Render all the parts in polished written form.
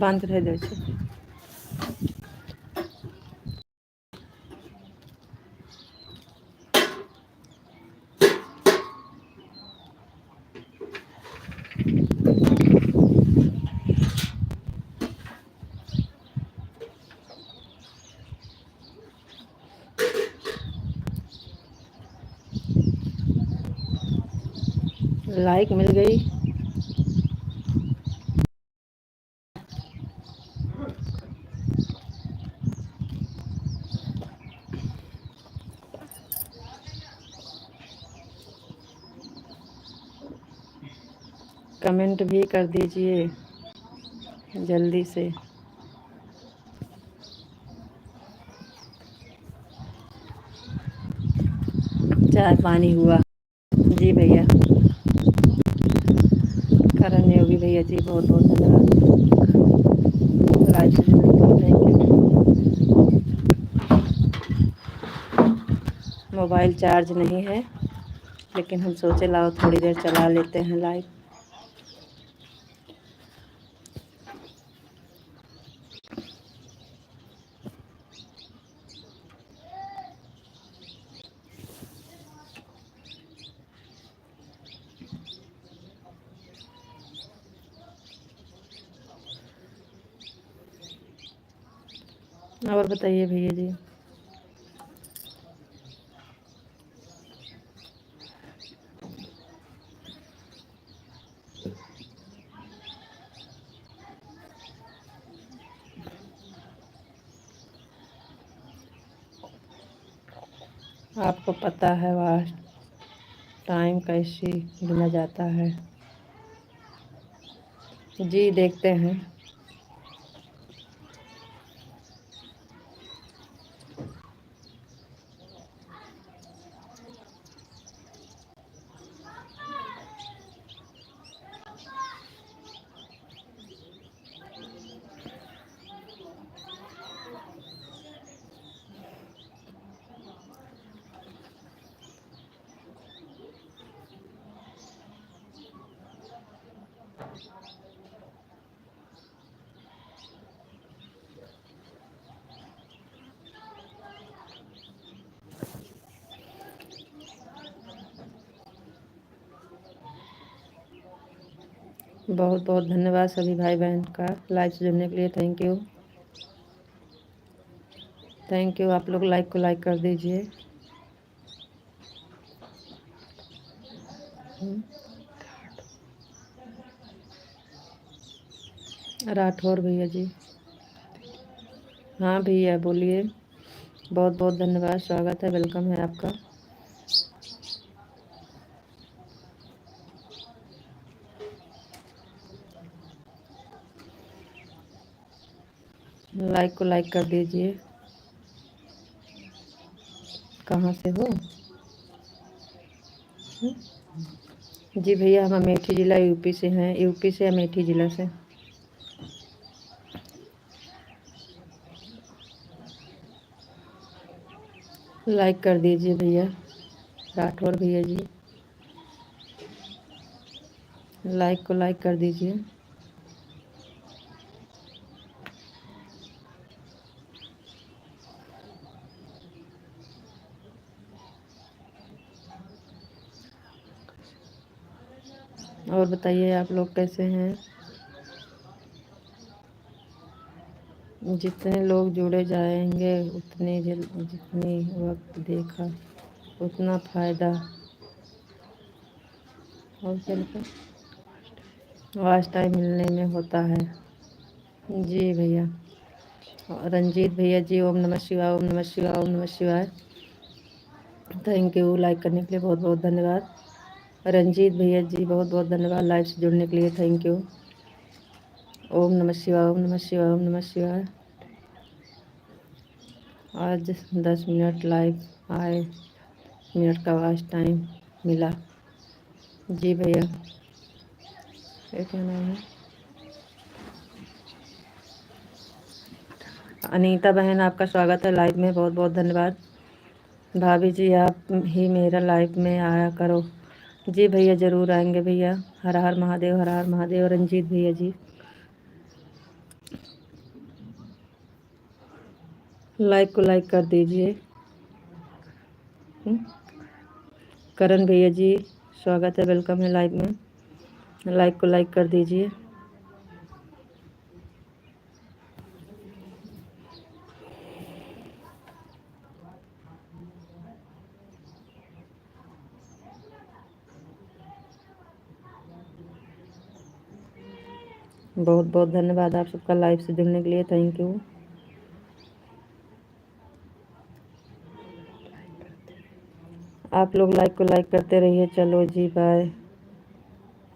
बांध के रह दे छै। लाइक मिल गई। कमेंट भी कर दीजिए जल्दी से। चाय पानी हुआ? जी भैया। करण योगी भैया जी बहुत बहुत धन्यवाद। Like thank you. Mobile charge नहीं है, लेकिन हम सोचे लाओ थोड़ी देर चला लेते हैं लाइव। और बताइए भैया जी। आपको पता है वह टाइम कैसे गिना जाता है? जी देखते हैं। बहुत बहुत धन्यवाद सभी भाई बहन का लाइव से जुड़ने के लिए। Thank you thank you. आप लोग लाइक को लाइक कर दीजिए। राठौर भैया जी। हाँ भैया बोलिए। बहुत बहुत धन्यवाद, स्वागत है, वेलकम है आपका। लाइक को लाइक कर दीजिए। कहाँ से हो? जी भैया हम अमेठी ज़िला यूपी से हैं। यूपी से अमेठी ज़िला से। लाइक कर दीजिए भैया। राठौर भैया जी लाइक को लाइक कर दीजिए। और बताइए आप लोग कैसे हैं? जितने लोग जुड़े जाएंगे उतनी जितनी वक्त देखा उतना फ़ायदा। और क्या लिखा? वाच टाइम मिलने में होता है। जी भैया। रंजीत भैया जी ओम नमः शिवाय, ओम नमः शिवाय, ओम नमः शिवाय। थैंक यू लाइक करने के लिए बहुत बहुत धन्यवाद। रंजीत भैया जी बहुत बहुत धन्यवाद लाइव से जुड़ने के लिए। Thank you. ओम नमः शिवाय, ओम नमः शिवाय, ओम नमः शिवाय। आज 10 मिनट लाइव आए, मिनट का वाच टाइम मिला। जी भैया। ये क्या नाम है? अनीता बहन आपका स्वागत है लाइव में, बहुत बहुत धन्यवाद। भाभी जी आप ही मेरा लाइव में आया करो। जी भैया ज़रूर आएंगे भैया। हर हर महादेव, हर हर महादेव। रंजीत भैया जी लाइक को लाइक कर दीजिए। करण भैया जी स्वागत है, वेलकम है लाइव में। लाइक को लाइक कर दीजिए। बहुत बहुत धन्यवाद आप सबका लाइव से जुड़ने के लिए, थैंक यू। आप लोग लाइक को लाइक करते रहिए। चलो जी बाय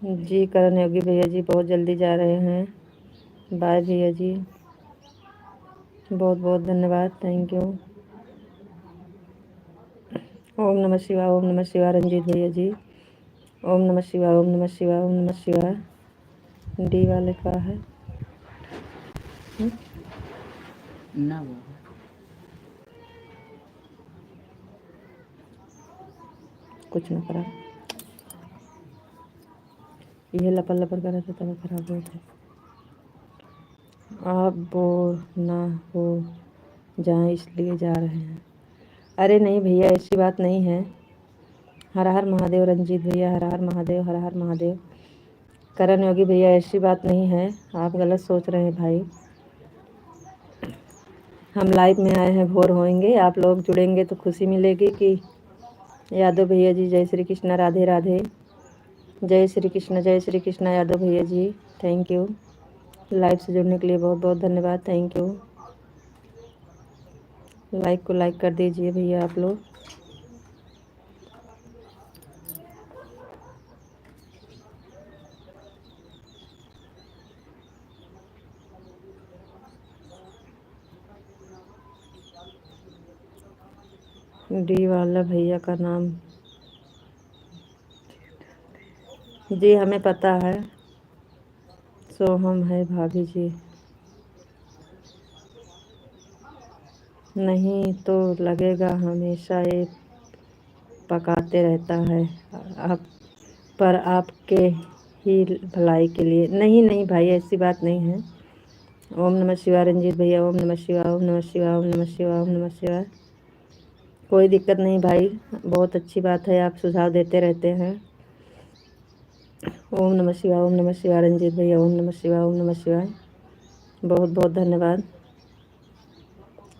जी। करण योगी भैया जी बहुत जल्दी जा रहे हैं, बाय भैया जी, बहुत बहुत धन्यवाद, थैंक यू। ओम नमः शिवाय, ओम नमः शिवाय रंजीत भैया जी, ओम नमः शिवाय, ओम नमः शिवाय, ओम नमः शिवाय। डी वाले का है ना, वो कुछ ना करा, ये लपड़ लपड़ कर रहे थे तब खराब हुए थे। आप बोर ना हो जाए इसलिए जा रहे हैं। अरे नहीं भैया ऐसी बात नहीं है। हर हर महादेव रंजीत भैया, हर हर महादेव, हर हर महादेव। करण योगी भैया ऐसी बात नहीं है, आप गलत सोच रहे हैं भाई। हम लाइव में आए हैं, भोर होएंगे, आप लोग जुड़ेंगे तो खुशी मिलेगी कि। यादव भैया जी जय श्री कृष्णा, राधे राधे, जय श्री कृष्ण, जय श्री कृष्ण यादव भैया जी, थैंक यू। लाइव से जुड़ने के लिए बहुत बहुत धन्यवाद, थैंक यू। लाइक को लाइक कर दीजिए भैया आप लोग। डी वाला भैया का नाम जी हमें पता है, सोहम है भाभी जी। नहीं तो लगेगा हमेशा ये पकाते रहता है आप, पर आपके ही भलाई के लिए। नहीं नहीं भाई ऐसी बात नहीं है। ओम नमः शिवाय रंजीत भैया, ओम नमः शिवाय, ओम नमः शिवाय, ओम नमः शिवाय, ओम नमः शिवाय। कोई दिक्कत नहीं भाई, बहुत अच्छी बात है, आप सुझाव देते रहते हैं। ओम नमः शिवाय, ओम नमः शिवाय रंजीत भैया, ओम नमः शिवाय, ओम नमः शिवाय, बहुत बहुत धन्यवाद।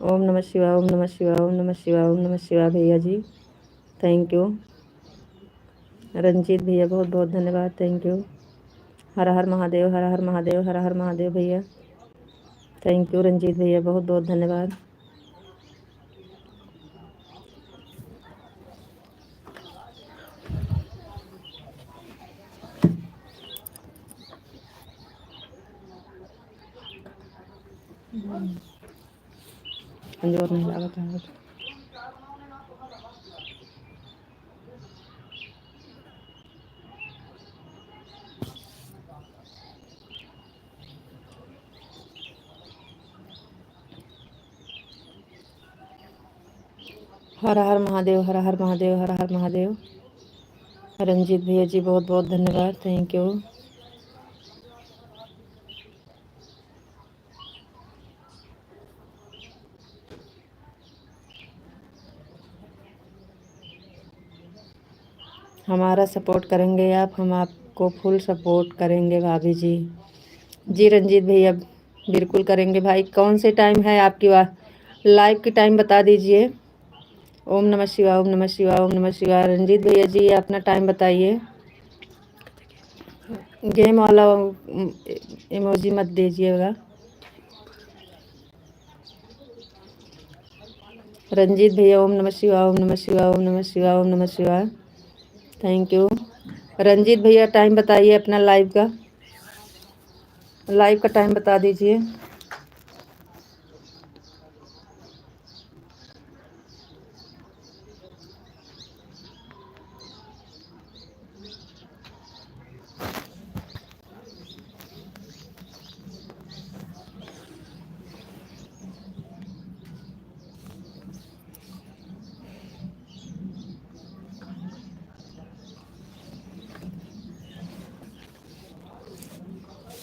ओम नमः शिवाय, ओम नमः शिवाय, ओम नमः शिवाय, ओम नमः शिवाय भैया जी, थैंक यू। रंजीत भैया बहुत बहुत धन्यवाद, थैंक यू। हर हर महादेव, हर हर महादेव, हर हर महादेव भैया, थैंक यू। रंजीत भैया बहुत बहुत धन्यवाद। जोर नहीं लगा था। हर हर महादेव, हर हर महादेव, हर हर महादेव। रंजीत भैया जी बहुत बहुत धन्यवाद, थैंक यू। हमारा सपोर्ट करेंगे आप, हम आपको फुल सपोर्ट करेंगे भाभी जी। जी रंजीत भैया बिल्कुल करेंगे भाई। कौन से टाइम है आपकी लाइव की टाइम बता दीजिए। ओम नमः शिवाय, ओम नमः शिवाय, ओम नमः शिवाय। रंजीत भैया जी अपना टाइम बताइए। गेम वाला इमोजी मत दीजिएगा। रंजीत भैया ओम नमः शिवाय, ओम नमः शिवाय, ओम नमः शिवाय, ओम नमः शिवाय, थैंक यू। रंजीत भैया टाइम बताइए अपना लाइव का टाइम बता दीजिए।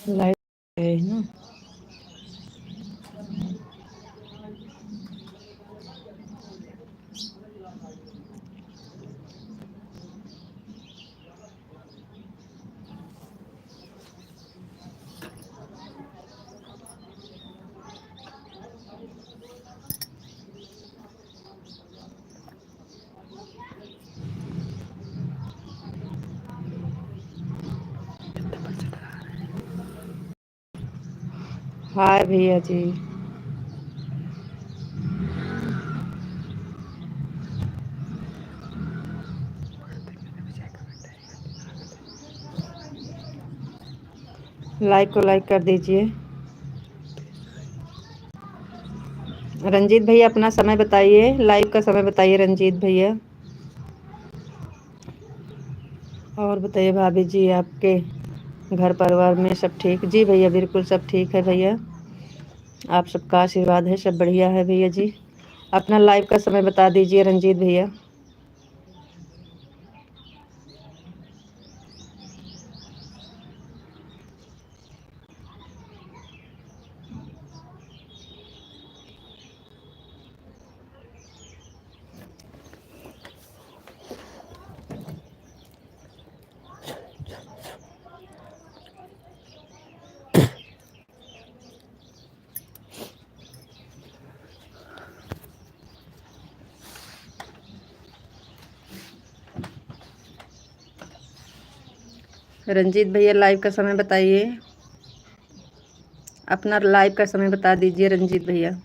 लाइव है ना। हाय भैया जी। लाइक को लाइक कर दीजिए। रंजीत भैया अपना समय बताइए, लाइव का समय बताइए रंजीत भैया। और बताइए भाभी जी, आपके घर परिवार में सब ठीक? जी भैया बिल्कुल सब ठीक है भैया, आप सबका आशीर्वाद है, सब बढ़िया है भैया जी। अपना लाइव का समय बता दीजिए रंजीत भैया। रंजीत भैया लाइव का समय बताइए, अपना लाइव का समय बता दीजिए रंजीत भैया।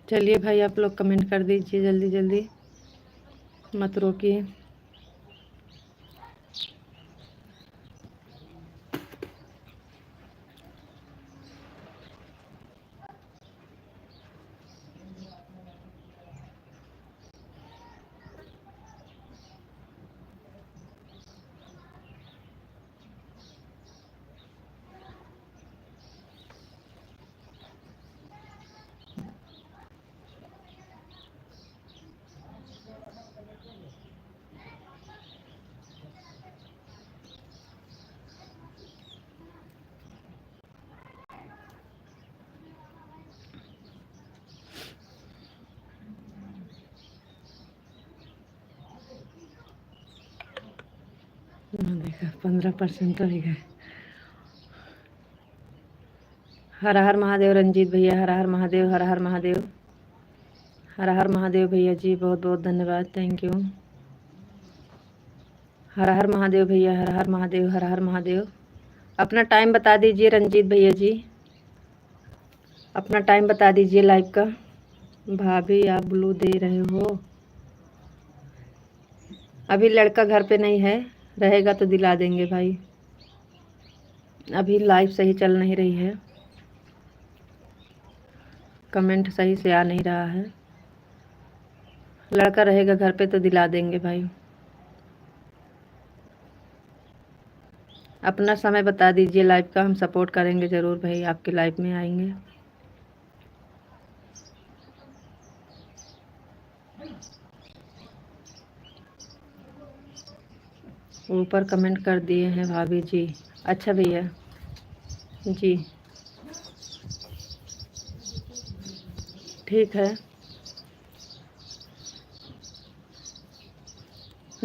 चलिए भाई आप लोग कमेंट कर दीजिए जल्दी जल्दी, मत रोकिए। देखा 15% रह गए। हर हर महादेव रंजीत भैया, हर हर महादेव, हर हर महादेव, हर हर महादेव भैया जी, बहुत बहुत धन्यवाद, थैंक यू। हर हर महादेव भैया, हर हर महादेव, हर हर महादेव। अपना टाइम बता दीजिए रंजीत भैया जी, अपना टाइम बता दीजिए लाइव का। भाभी आप ब्लू दे रहे हो? अभी लड़का घर पे नहीं है, रहेगा तो दिला देंगे भाई। अभी लाइव सही चल नहीं रही है, कमेंट सही से आ नहीं रहा है। लड़का रहेगा घर पे तो दिला देंगे भाई। अपना समय बता दीजिए लाइव का, हम सपोर्ट करेंगे ज़रूर भाई, आपके लाइव में आएंगे। ऊपर कमेंट कर दिए हैं भाभी जी। अच्छा भैया जी, ठीक है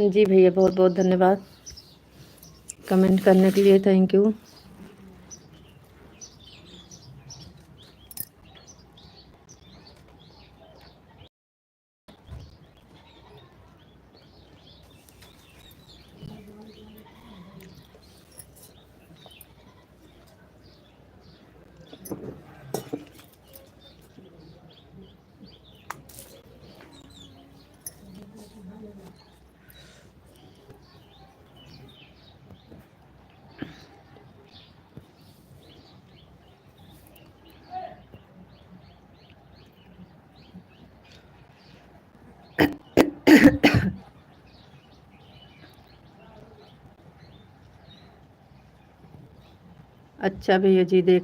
जी भैया, बहुत बहुत धन्यवाद कमेंट करने के लिए, थैंक यू। अच्छा भैया जी देख।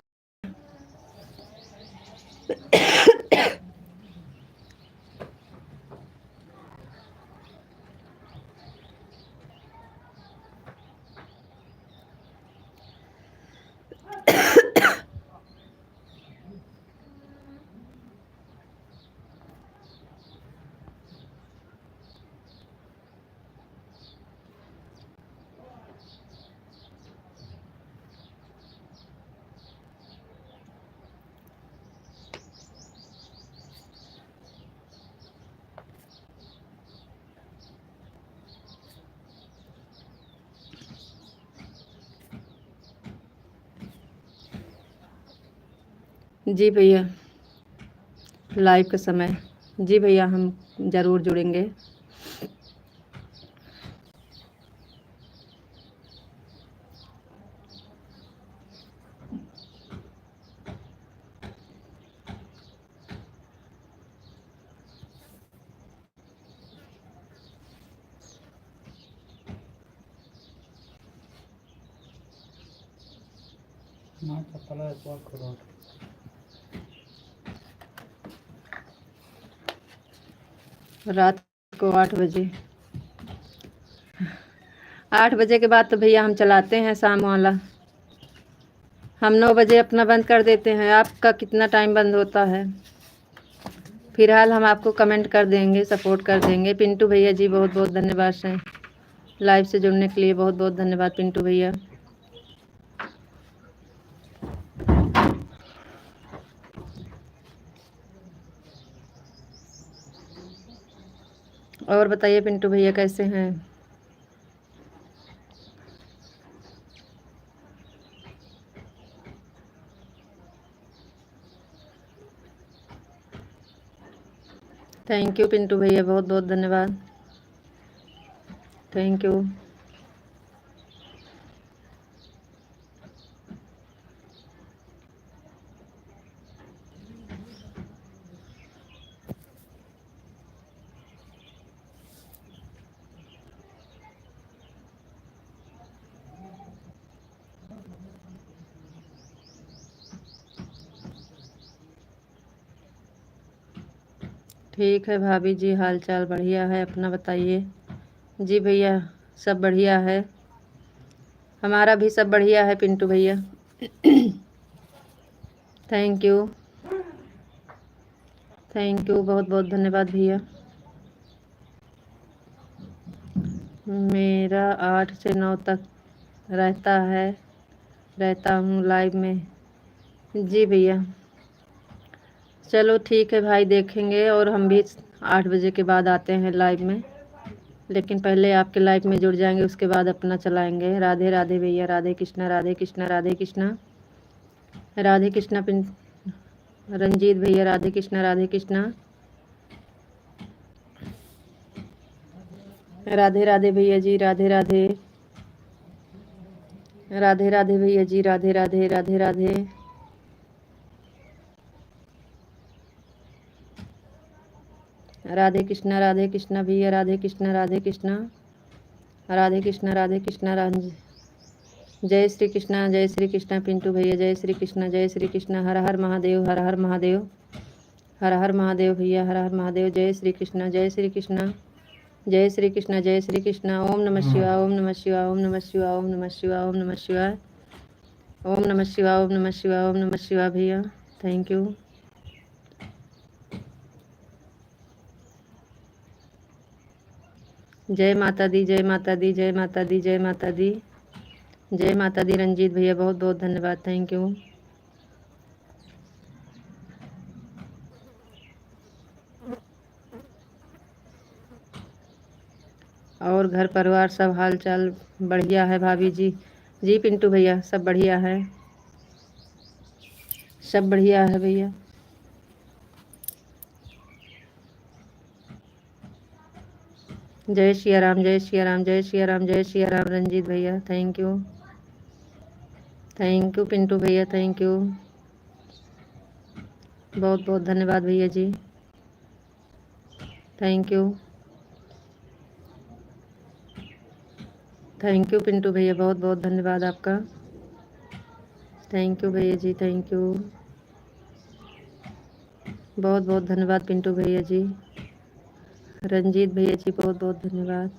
जी भैया लाइव का समय। जी भैया हम ज़रूर जुड़ेंगे। रात को 8 बजे। 8 बजे के बाद तो भैया हम चलाते हैं शाम वाला। हम 9 बजे अपना बंद कर देते हैं। आपका कितना टाइम बंद होता है? फिलहाल हम आपको कमेंट कर देंगे, सपोर्ट कर देंगे। पिंटू भैया जी बहुत बहुत धन्यवाद से लाइव से जुड़ने के लिए। बहुत बहुत धन्यवाद पिंटू भैया। और बताइए पिंटू भैया कैसे हैं? थैंक यू पिंटू भैया, बहुत बहुत धन्यवाद। Thank you. ठीक है भाभी जी, हाल चाल बढ़िया है, अपना बताइए। जी भैया सब बढ़िया है, हमारा भी सब बढ़िया है पिंटू भैया। Thank you. थैंक यू, बहुत बहुत धन्यवाद भैया। मेरा 8 से 9 तक रहता हूँ लाइव में। जी भैया चलो ठीक है भाई, देखेंगे। और हम भी 8 बजे के बाद आते हैं लाइव में, लेकिन पहले आपके लाइव में जुड़ जाएंगे, उसके बाद अपना चलाएंगे। राधे राधे भैया, राधे कृष्णा राधे कृष्णा राधे कृष्णा। राधे कृष्णा पिन रंजीत भैया, राधे कृष्णा राधे कृष्णा। राधे राधे भैया जी, राधे राधे। राधे राधे भैया जी, राधे राधे राधे राधे। राधे कृष्णा भैया, राधे कृष्णा राधे कृष्णा। राधे कृष्णा राधे कृष्णा राधे। जय श्री कृष्णा पिंटू भैया, जय श्री कृष्णा जय श्री कृष्णा। हर हर महादेव, हर हर महादेव। हर हर महादेव भैया, हर हर महादेव। जय श्री कृष्णा जय श्री कृष्णा। जय श्री कृष्णा जय श्री कृष्णा। ओम नमः शिवाय, ओम नमः शिवाय, ओम नमः शिवाय, ओम नमः शिवाय, ओम नमः शिवाय। ओम नमः शिवाय, ओम नमः शिवाय, ओम नमः शिवाय भैया। Thank you. जय माता दी, जय माता दी, जय माता दी, जय माता दी। जय माता दी रंजीत भैया, बहुत बहुत धन्यवाद, थैंक यू। और घर परिवार सब हाल चाल बढ़िया है भाभी जी? जी पिंटू भैया सब बढ़िया है, सब बढ़िया है भैया। जय श्री राम, जय श्री राम, जय श्री राम, जय श्री राम रंजीत भैया, thank you. Thank you Pintu भैया, थैंक यू, बहुत बहुत धन्यवाद भैया जी, thank you. Thank you Pintu भैया, बहुत बहुत धन्यवाद आपका, थैंक यू भैया जी, थैंक यू। बहुत बहुत धन्यवाद पिंटू भैया जी। रंजीत भैया जी बहुत बहुत धन्यवाद।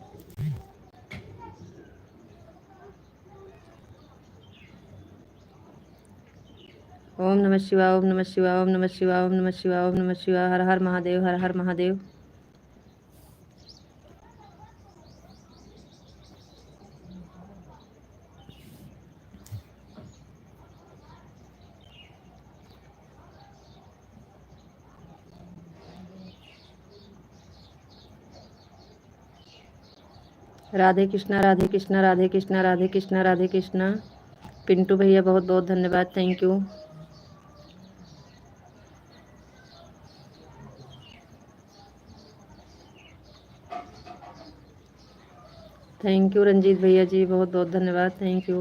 ओम नमः शिवाय, ओम नमः शिवाय, ओम नमः शिवाय, ओम नमः शिवाय, ओम नमः शिवाय। हर हर महादेव, हर हर महादेव। राधे कृष्णा, राधे कृष्णा, राधे कृष्णा, राधे कृष्णा, राधे कृष्णा। पिंटू भैया बहुत बहुत धन्यवाद, thank you. Thank you Ranjeet भैया जी, बहुत बहुत धन्यवाद, थैंक यू।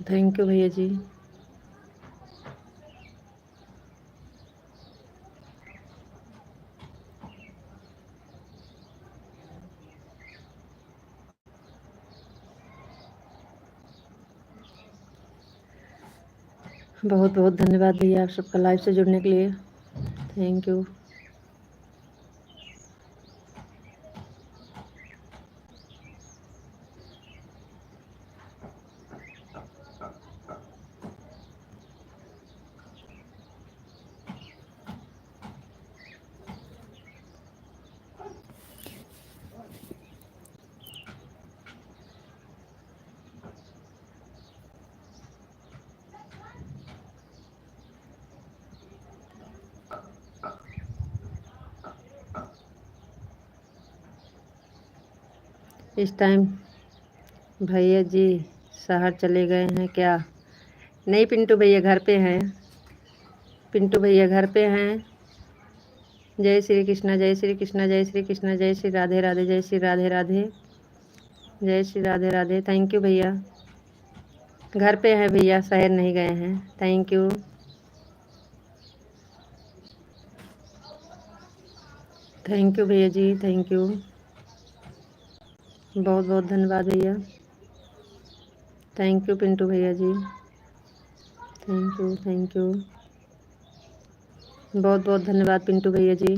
थैंक यू भैया जी। बहुत बहुत धन्यवाद भैया आप सबका लाइव से जुड़ने के लिए, थैंक यू। इस टाइम भैया जी शहर चले गए हैं क्या? नहीं पिंटू भैया घर पे हैं, पिंटू भैया घर पे हैं। जय श्री कृष्णा, जय श्री कृष्णा, जय श्री कृष्णा, जय श्री राधे राधे, जय श्री राधे राधे, जय श्री राधे राधे। थैंक यू भैया, घर पे हैं भैया, शहर नहीं गए हैं, थैंक यू। थैंक यू भैया जी, थैंक यू। बहुत बहुत धन्यवाद भैया, थैंक यू पिंटू भैया जी, थैंक यू, थैंक यू। बहुत बहुत धन्यवाद पिंटू भैया जी।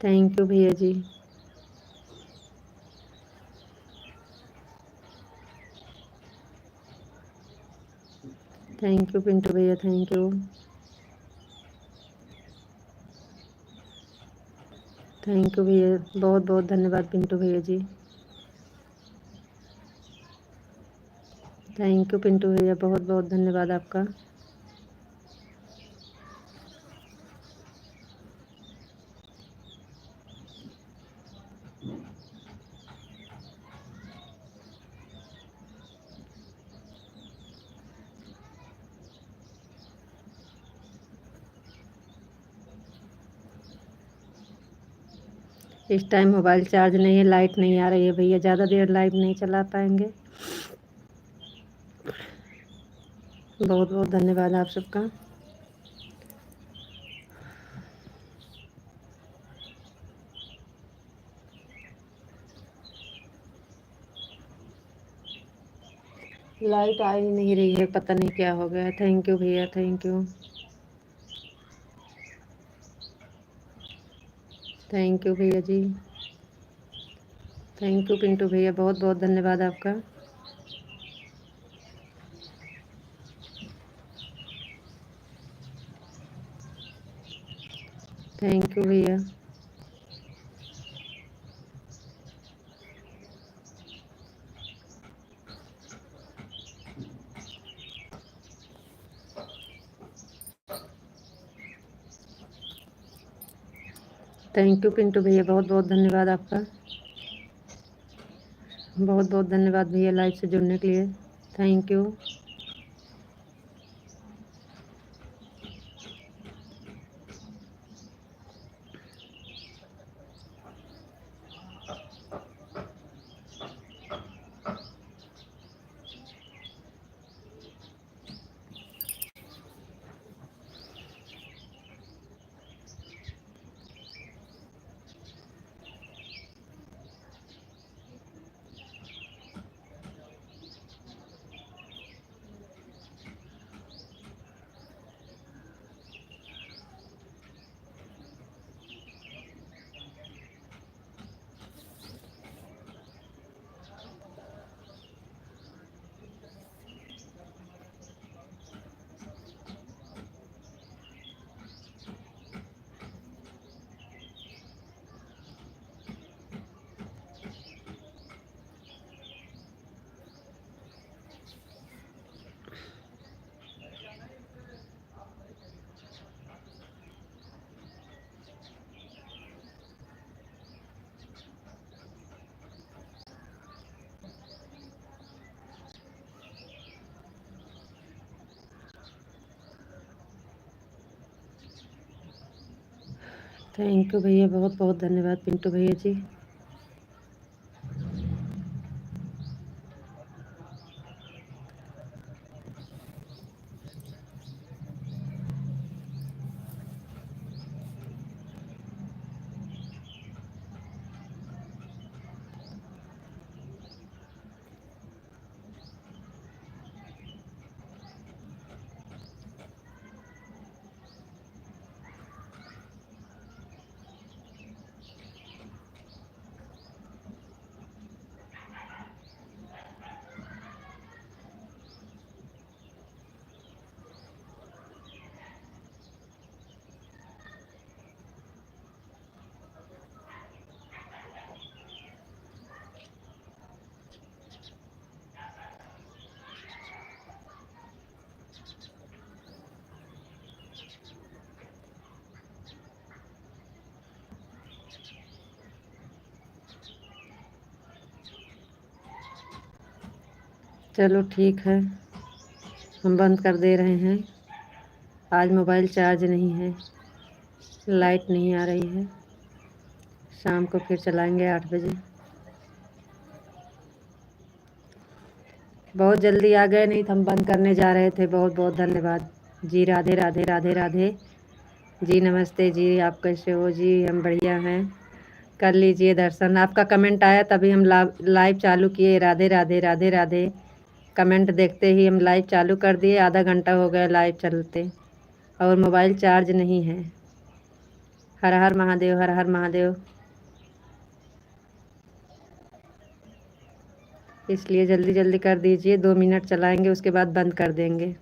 थैंक यू भैया जी। थैंक यू पिंटू भैया, थैंक यू। थैंक यू भैया, बहुत बहुत धन्यवाद पिंटू भैया जी। थैंक यू पिंटू भैया, बहुत बहुत धन्यवाद आपका। इस टाइम मोबाइल चार्ज नहीं है, लाइट नहीं आ रही है भैया, ज़्यादा देर लाइट नहीं चला पाएंगे। बहुत बहुत धन्यवाद आप सबका। लाइट आ ही नहीं रही है, पता नहीं क्या हो गया। थैंक यू भैया, थैंक यू, थैंक यू भैया जी। थैंक यू पिंटू भैया, बहुत बहुत धन्यवाद आपका। थैंक यू भैया। थैंक यू पिंटू भैया, बहुत बहुत धन्यवाद आपका। बहुत बहुत धन्यवाद भैया लाइव से जुड़ने के लिए, थैंक यू। थैंक यू भैया, बहुत बहुत धन्यवाद पिंटू भैया जी। चलो ठीक है, हम बंद कर दे रहे हैं। आज मोबाइल चार्ज नहीं है, लाइट नहीं आ रही है। शाम को फिर चलाएंगे 8 बजे। बहुत जल्दी आ गए, नहीं तो हम बंद करने जा रहे थे। बहुत बहुत धन्यवाद जी। राधे राधे राधे राधे जी। नमस्ते जी, आप कैसे हो जी? हम बढ़िया हैं। कर लीजिए दर्शन। आपका कमेंट आया तभी हम लाइव चालू किए। राधे राधे राधे राधे। कमेंट देखते ही हम लाइव चालू कर दिए। आधा घंटा हो गया लाइव चलते, और मोबाइल चार्ज नहीं है। हर हर महादेव, हर हर महादेव। इसलिए जल्दी जल्दी कर दीजिए। 2 मिनट चलाएंगे, उसके बाद बंद कर देंगे,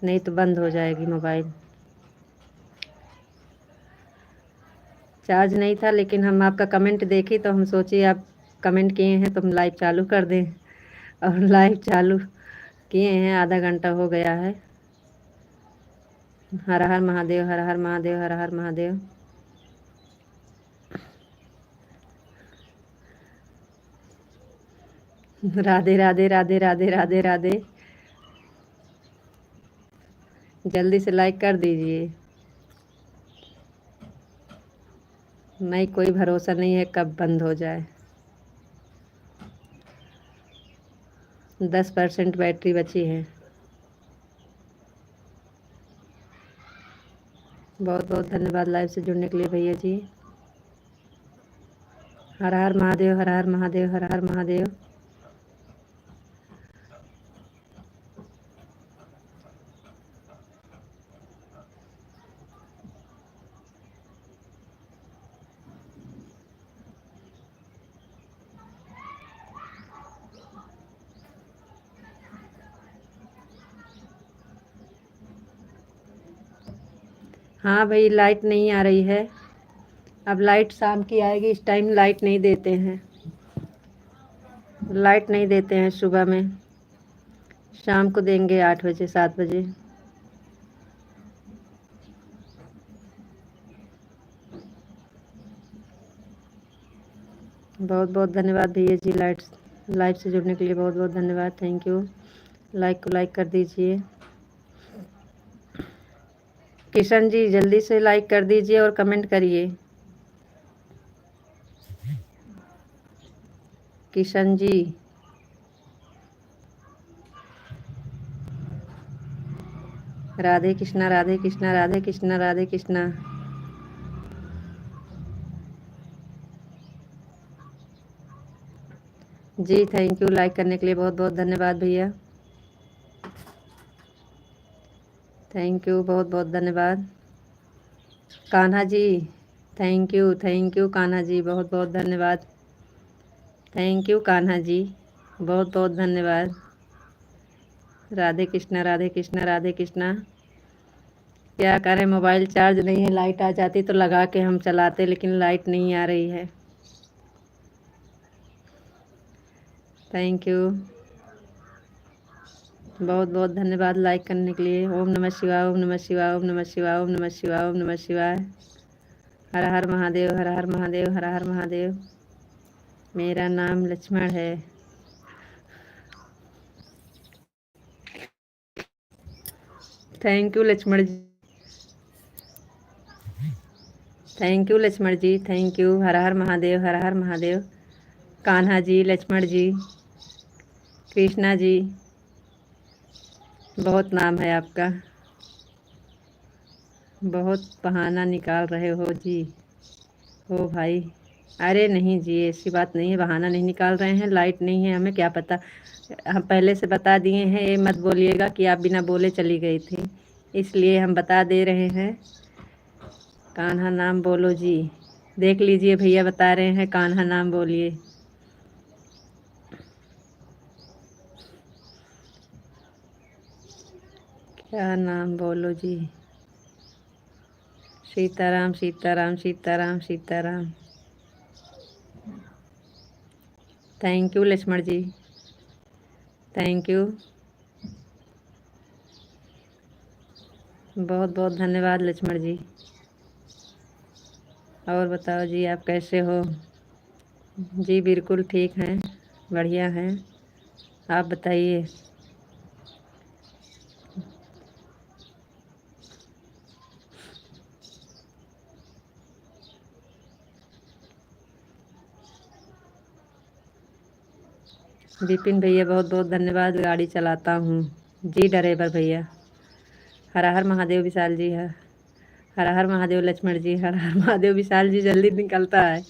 नहीं तो बंद हो जाएगी मोबाइल। चार्ज नहीं था, लेकिन हम आपका कमेंट देखी तो हम सोचे आप कमेंट किए हैं तो हम लाइव चालू कर दें, और लाइव चालू किए हैं। आधा घंटा हो गया है। हर हर महादेव, हर हर महादेव, हर हर महादेव। राधे राधे राधे राधे राधे राधे। जल्दी से लाइक कर दीजिए। नहीं, कोई भरोसा नहीं है कब बंद हो जाए। 10% बैटरी बची है। बहुत बहुत धन्यवाद लाइव से जुड़ने के लिए भैया जी। हर हर महादेव, हर हर महादेव, हर हर महादेव। हाँ भाई, लाइट नहीं आ रही है। अब लाइट शाम की आएगी। इस टाइम लाइट नहीं देते हैं। लाइट नहीं देते हैं सुबह में। शाम को देंगे 8 बजे 7 बजे। बहुत बहुत धन्यवाद भैया जी। लाइव से जुड़ने के लिए बहुत बहुत धन्यवाद। Thank you. लाइक को लाइक कर दीजिए। किशन जी जल्दी से लाइक कर दीजिए और कमेंट करिए। किशन जी। राधे कृष्णा, राधे कृष्णा, राधे कृष्णा, राधे कृष्णा। जी थैंक यू। लाइक करने के लिए बहुत बहुत धन्यवाद भैया। थैंक यू, बहुत बहुत धन्यवाद। कान्हा जी थैंक यू कान्हा जी, बहुत बहुत धन्यवाद। थैंक यू कान्हा जी, बहुत बहुत धन्यवाद। राधे कृष्णा, राधे कृष्णा, राधे कृष्णा। क्या करें, मोबाइल चार्ज नहीं है। लाइट आ जाती तो लगा के हम चलाते, लेकिन लाइट नहीं आ रही है। थैंक यू, बहुत बहुत धन्यवाद लाइक करने के लिए। ओम नमः शिवाय, ओम नमः शिवाय, ओम नमः शिवाय, ओम नमः शिवाय, ओम नमः शिवाय। हर हर महादेव, हर हर महादेव, हर हर महादेव। मेरा नाम लक्ष्मण है। Thank you Lakshman ji. Thank you Lakshman ji, thank you. Har हर महादेव, हर हर महादेव। कान्हा जी, लक्ष्मण जी, कृष्णा जी, बहुत नाम है आपका। बहुत बहाना निकाल रहे हो जी। ओ भाई, अरे नहीं जी, ऐसी बात नहीं है, बहाना नहीं निकाल रहे हैं। लाइट नहीं है, हमें क्या पता। हम पहले से बता दिए हैं, ये मत बोलिएगा कि आप बिना बोले चली गई थी, इसलिए हम बता दे रहे हैं। कान्हा नाम बोलो जी। देख लीजिए भैया बता रहे हैं, कान्हा नाम बोलिए। क्या नाम बोलो जी। Sitaram Sitaram Sitaram Sitaram. Thank you Lakshman ji, thank you. बहुत बहुत धन्यवाद लक्ष्मण जी। और बताओ जी, आप कैसे हो? जी बिल्कुल ठीक हैं, बढ़िया हैं। आप बताइए। विपिन भैया बहुत बहुत धन्यवाद, गाड़ी चलाता हूँ। जी ड्राइवर भैया। हर हर महादेव विशाल जी है। हर हर महादेव लक्ष्मण जी, हर हर महादेव विशाल जी, जल्दी निकलता है।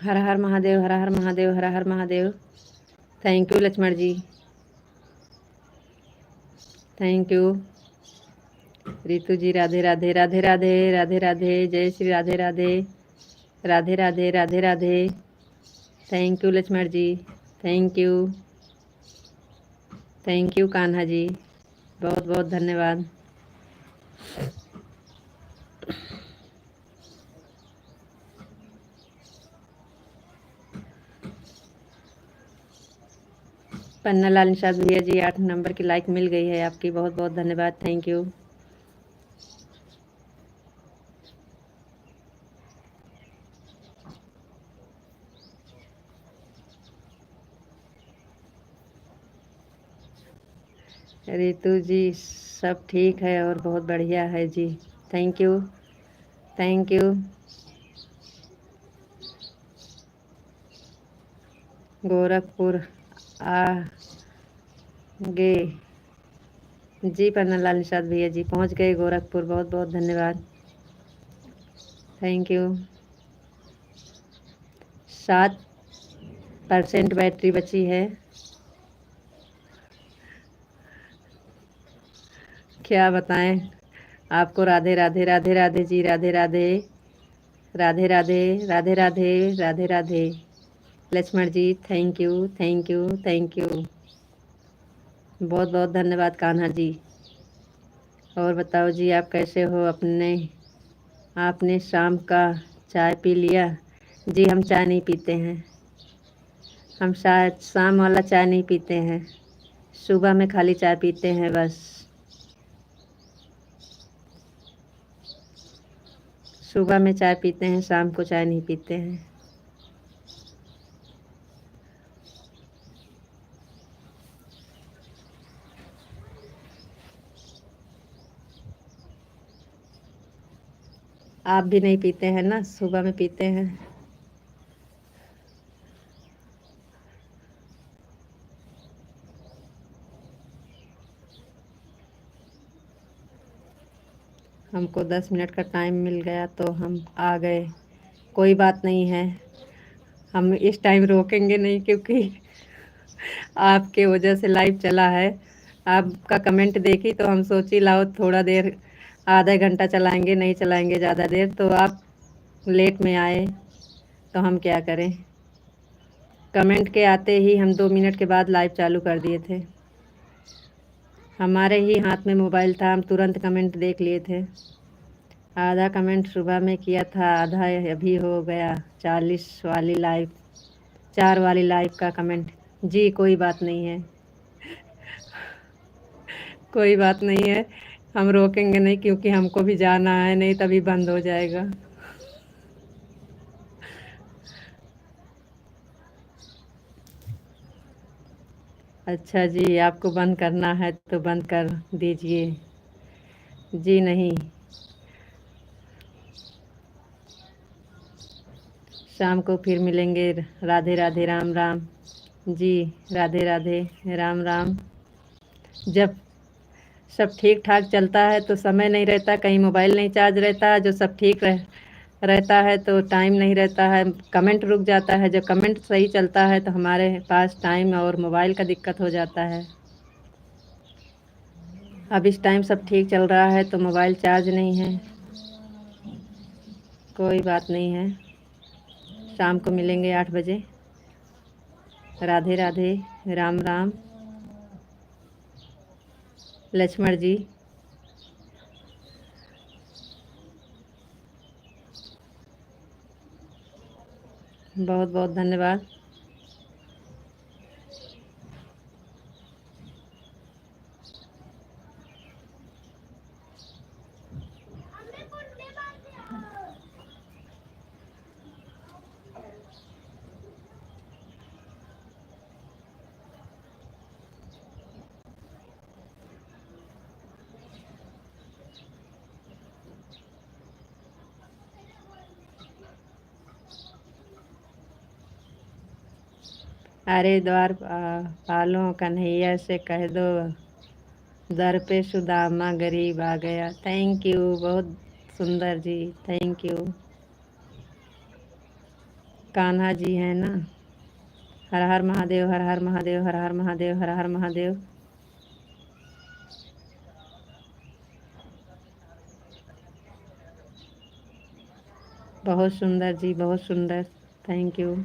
हर हर महादेव, हर हर महादेव, हर हर Mahadev. Thank you Lakshman ji, thank you. Ritu ji Radhe Radhe, Radhe Radhe, Radhe Radhe, जय Shri Radhe Radhe, Radhe Radhe, Radhe Radhe. Thank you Lakshman ji, thank you, thank you Kanha ji, बहुत बहुत धन्यवाद। पन्ना लाल निषाद भैया जी, 8 नंबर की लाइक मिल गई है आपकी, बहुत बहुत धन्यवाद, थैंक यू। रितु जी सब ठीक है और बहुत बढ़िया है जी, thank you, thank you. Gorakhpur आगे जी, पन्ना लाल निषाद भैया जी पहुंच गए गोरखपुर, बहुत बहुत धन्यवाद, थैंक यू। 7% बैटरी बची है। क्या बताएं आपको। Radhe Radhe, Radhe Radhe ji, Radhe Radhe, Radhe Radhe, Radhe Radhe, Radhe Radhe. Lakshman ji thank you, thank you, thank you. बहुत बहुत धन्यवाद कान्हा जी। और बताओ जी, आप कैसे हो? आपने शाम का चाय पी लिया? जी हम चाय नहीं पीते हैं, हम शायद शाम वाला चाय नहीं पीते हैं, सुबह में खाली चाय पीते हैं बस। सुबह में चाय पीते हैं, शाम को चाय नहीं पीते हैं। आप भी नहीं पीते हैं ना, सुबह में पीते हैं। हमको 10 मिनट का टाइम मिल गया तो हम आ गए। कोई बात नहीं है, हम इस टाइम रोकेंगे नहीं, क्योंकि आपके वजह से लाइव चला है। आपका कमेंट देखी तो हम सोची लाओ थोड़ा देर, आधा घंटा चलाएंगे, नहीं चलाएंगे ज़्यादा देर, तो आप लेट में आए तो हम क्या करें। कमेंट के आते ही हम 2 मिनट के बाद लाइव चालू कर दिए थे। हमारे ही हाथ में मोबाइल था, हम तुरंत कमेंट देख लिए थे। आधा कमेंट सुबह में किया था, आधा अभी हो गया। 4 वाली लाइव का कमेंट। जी कोई बात नहीं है, कोई बात नहीं है, हम रोकेंगे नहीं, क्योंकि हमको भी जाना है, नहीं तभी बंद हो जाएगा। अच्छा जी, आपको बंद करना है तो बंद कर दीजिए। जी नहीं, शाम को फिर मिलेंगे। राधे राधे, राम राम। जी, राधे राधे, राम राम। जब सब ठीक ठाक चलता है तो समय नहीं रहता, कहीं मोबाइल नहीं चार्ज रहता, जो सब ठीक रहता है तो टाइम नहीं रहता है, कमेंट रुक जाता है। जब कमेंट सही चलता है तो हमारे पास टाइम और मोबाइल का दिक्कत हो जाता है। अब इस टाइम सब ठीक चल रहा है तो मोबाइल चार्ज नहीं है। कोई बात नहीं है, शाम को मिलेंगे 8 बजे। राधे राधे, राम राम। लक्ष्मण जी, बहुत बहुत धन्यवाद। अरे द्वार पालों कन्हैया से कह दो, दर पे सुदामा गरीब आ गया। थैंक यू, बहुत सुंदर जी, थैंक यू। कान्हा जी हैं ना। हर हर महादेव, हर हर महादेव, हर हर महादेव, हर हर महादेव। बहुत सुंदर जी, बहुत सुंदर, थैंक यू।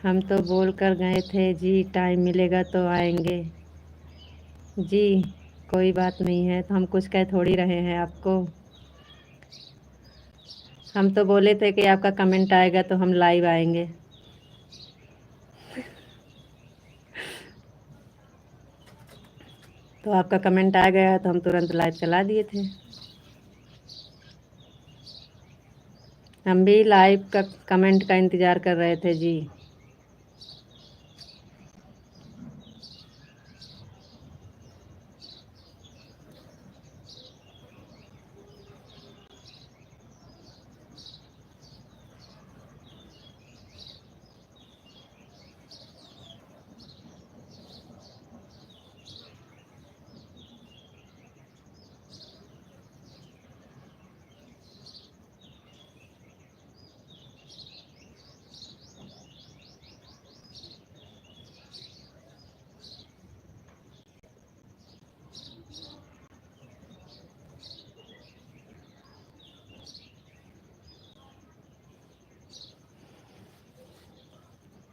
हम तो बोल कर गए थे जी, टाइम मिलेगा तो आएंगे। जी, कोई बात नहीं है, तो हम कुछ कह थोड़ी रहे हैं आपको। हम तो बोले थे कि आपका कमेंट आएगा तो हम लाइव आएंगे। तो आपका कमेंट आ गया तो हम तुरंत लाइव चला दिए थे। हम भी लाइव का कमेंट का इंतज़ार कर रहे थे जी।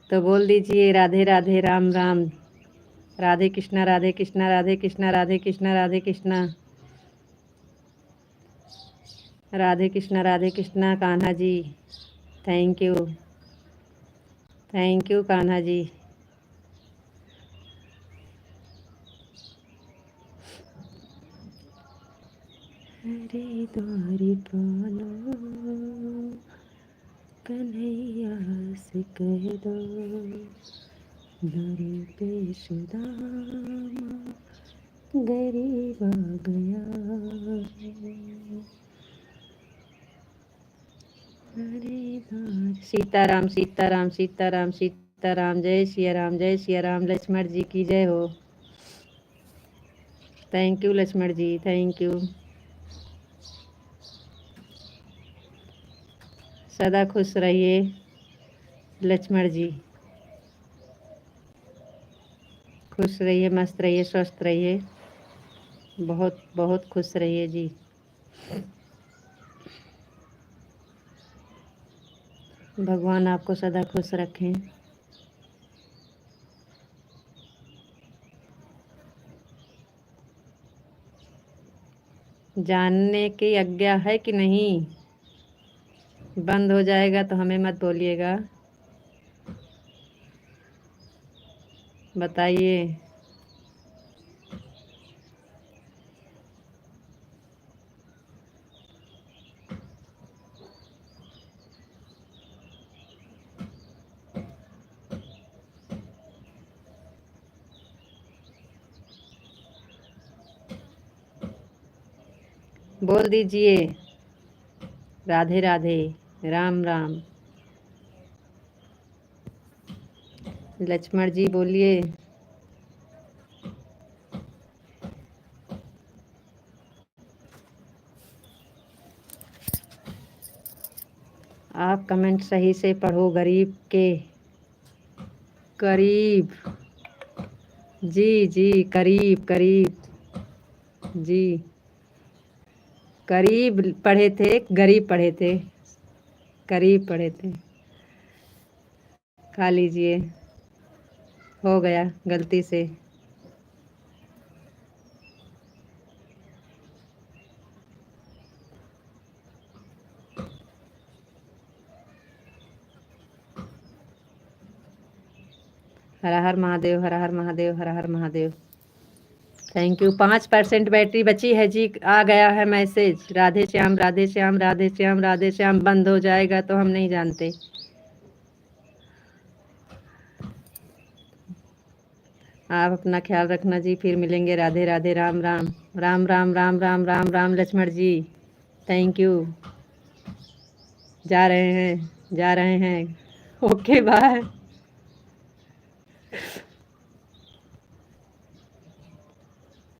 तो बोल दीजिए Radhe Radhe, Ram Ram. Radhe Krishna, Radhe Krishna, Radhe Krishna, Radhe Krishna, Radhe Krishna. Radhe Krishna, Radhe Krishna, Kanha ji. Thank you, thank you Kanha ji. हरे द्वारी पालो कन्हैया से कह दो, दर पे सुदामा गरीब आ गया। हरे द्वार सीताराम, सीताराम, सीताराम, सीताराम। जय सिया राम, जय सिया राम। लक्ष्मण जी की जय हो। Thank you Lakshman ji, thank you. सदा खुश रहिए लक्ष्मण जी। खुश रहिए, मस्त रहिए, स्वस्थ रहिए, बहुत बहुत खुश रहिए जी। भगवान आपको सदा खुश रखें। जानने की आज्ञा है कि नहीं? बंद हो जाएगा तो हमें मत बोलिएगा, बताइए। बोल दीजिए राधे राधे, राम राम। लक्ष्मण जी बोलिए। आप कमेंट सही से पढ़ो, गरीब के करीब। जी जी, करीब करीब। जी, करीब पढ़े थे, गरीब पढ़े थे, करीब पढ़े थे। खा लीजिए, हो गया गलती से। हर हर महादेव, हर हर महादेव, हर हर महादेव। Thank you. 5% बैटरी बची है जी। आ गया है मैसेज, राधे श्याम राधे श्याम राधे श्याम राधे श्याम। बंद हो जाएगा तो हम नहीं जानते। आप अपना ख्याल रखना जी, फिर मिलेंगे। राधे राधे, राम राम, राम राम, राम राम, राम राम लक्ष्मण जी। Thank you. जा रहे हैं, जा रहे हैं। Okay bye.